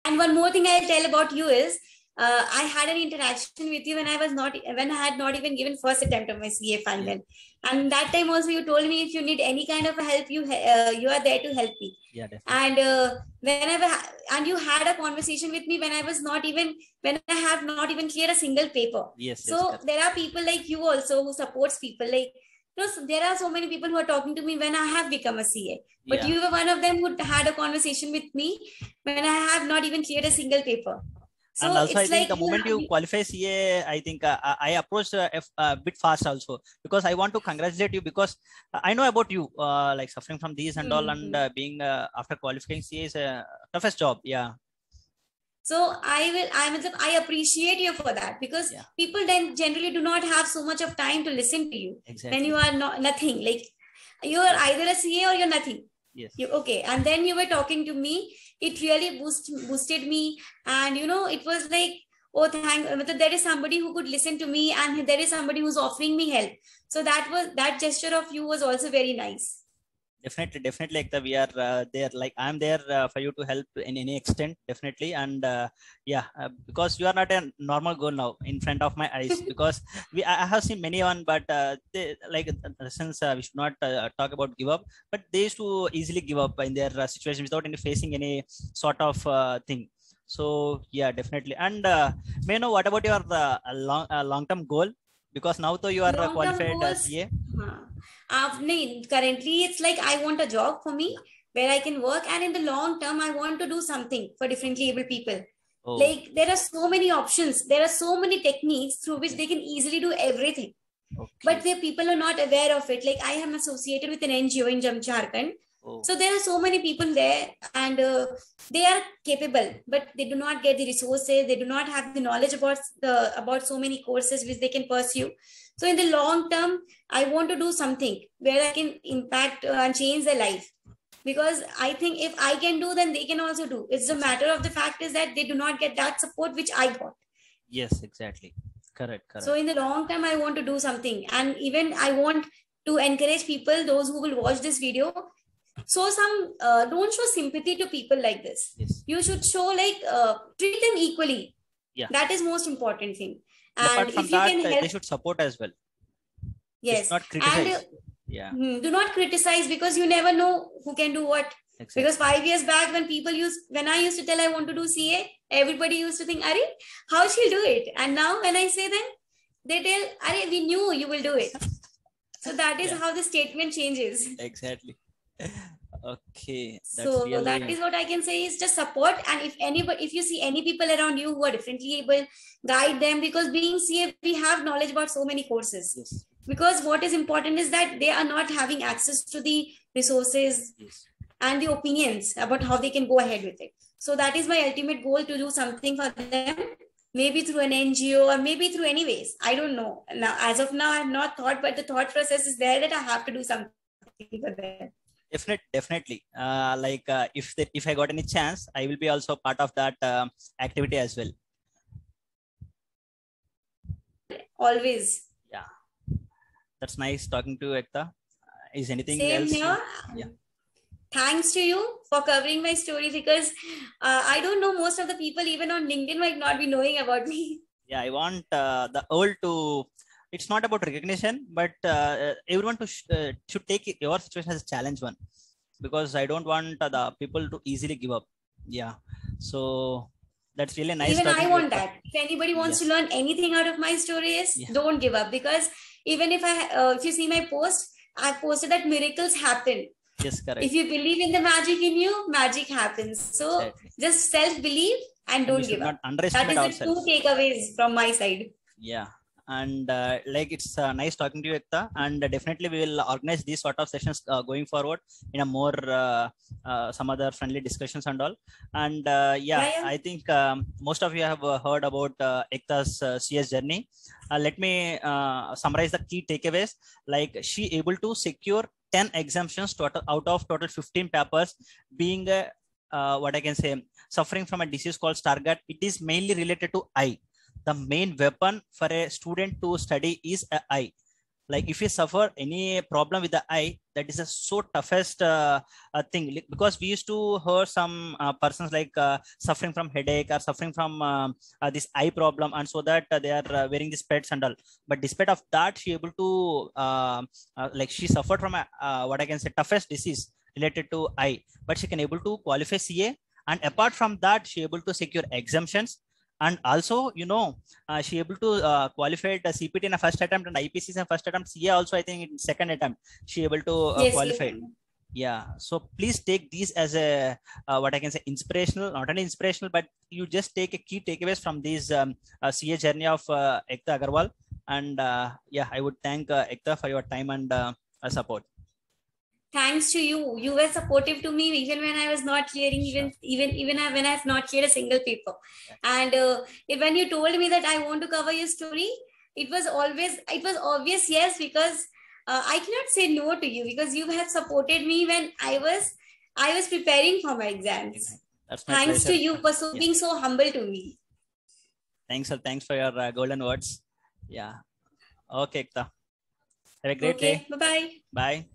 And one more thing I'll tell about you is, I had an interaction with you when I had not even given first attempt of my CA final. And that time also you told me if you need any kind of help, you are there to help me. Yeah, definitely. And and you had a conversation with me when I have not even cleared a single paper. Yes. So there are people like you also who supports people like. There are so many people who are talking to me when I have become a CA. But you were one of them who had a conversation with me when I have not even cleared a single paper. So and also, I think like the moment you qualify CA, I think I approached a bit fast also, because I want to congratulate you, because I know about you, like suffering from these and all, and being after qualifying CA is a toughest job. Yeah. So I appreciate you for that, because people then generally do not have so much of time to listen to you. Exactly. When you are nothing, like you are either a CA or you're nothing. Yes. Okay. And then you were talking to me. It really boosted me. And it was like, oh, there is somebody who could listen to me, and there is somebody who's offering me help. So that gesture of you was also very nice. Definitely, Ekta, we are there. Like I'm there for you to help in any extent, definitely. And because you are not a normal girl now in front of my eyes, because I have seen many one, but since we should not talk about give up, but they used to easily give up in their situation without facing any sort of thing. So yeah, definitely. And may I know what about your long-term goal? Because now though you are qualified CA. Currently it's like I want a job for me where I can work, and in the long term I want to do something for differently able people. Like there are so many options, there are so many techniques through which they can easily do everything. But the people are not aware of it. Like I am associated with an NGO in Jharkhand. So there are so many people there, and they are capable, but they do not get the resources. They do not have the knowledge about so many courses which they can pursue. So in the long term, I want to do something where I can impact and change their life. Because I think if I can do, then they can also do. It's a matter of the fact is that they do not get that support which I got. Yes, exactly. Correct. So in the long term, I want to do something. And even I want to encourage people, those who will watch this video. So don't show sympathy to people like this. Yes. You should show treat them equally. Yeah. That is most important thing. And apart from that, they should support as well. Yes. Not criticize. Do not criticize, because you never know who can do what. Exactly. Because 5 years back, when I used to tell I want to do CA, everybody used to think, Ari, how she'll do it? And now when I say them, they tell, Ari, we knew you will do it. So that is how the statement changes. Exactly. Okay. That is what I can say is just support. And if you see any people around you who are differently able, guide them, because being CA, we have knowledge about so many courses. Yes. Because what is important is that they are not having access to the resources and the opinions about how they can go ahead with it. So that is my ultimate goal, to do something for them, maybe through an NGO or maybe through any ways. I don't know. Now, as of now, I have not thought, but the thought process is there that I have to do something for them. Definitely. If I got any chance, I will be also part of that activity as well. Always. Yeah. That's nice talking to you, Ekta. Is anything Same else? Here. Yeah. Thanks to you for covering my story, because I don't know, most of the people even on LinkedIn might not be knowing about me. Yeah, I want the world to, it's not about recognition, but everyone should take your situation as a challenge one, because I don't want the people to easily give up. Yeah. So that's really nice. Even I want that. If anybody wants to learn anything out of my stories, don't give up, because even if you see my post, I posted that miracles happen. Yes, correct. If you believe in the magic in you, magic happens. So just self-believe and don't give up. That is the 2 takeaways from my side. Yeah. And it's nice talking to you, Ekta. And definitely we will organize these sort of sessions going forward in a more some other friendly discussions and all. And I think most of you have heard about Ekta's CS journey. Let me summarize the key takeaways. Like, she able to secure 10 exemptions out of total 15 papers, being what I can say, suffering from a disease called Stargardt. It is mainly related to eye. The main weapon for a student to study is an eye. Like if you suffer any problem with the eye, that is a so toughest thing, because we used to hear some persons like suffering from headache or suffering from this eye problem, and so that they are wearing these pets and all. But despite of that, she able to like she suffered from a, what I can say, toughest disease related to eye, but she can able to qualify CA, and apart from that, she able to secure exemptions. And also, she able to qualify the CPT in a first attempt and IPCs in first attempt. CA also, I think, in second attempt, she able to Yes, qualify. Yeah. So please take these as a what I can say, inspirational, not only inspirational, but you just take a key takeaways from these CA journey of Ekta Agarwal. And yeah, I would thank Ekta for your time and support. Thanks to you. You were supportive to me even when I was not clearing, when I have not cleared a single paper. And when you told me that I want to cover your story, it was obvious, yes, because I cannot say no to you, because you have supported me when I was preparing for my exams. That's my Thanks pleasure. to you for being so humble to me. Thanks, sir. Thanks for your golden words. Yeah. Okay, Ekta. Have a great day. Bye-bye. Bye.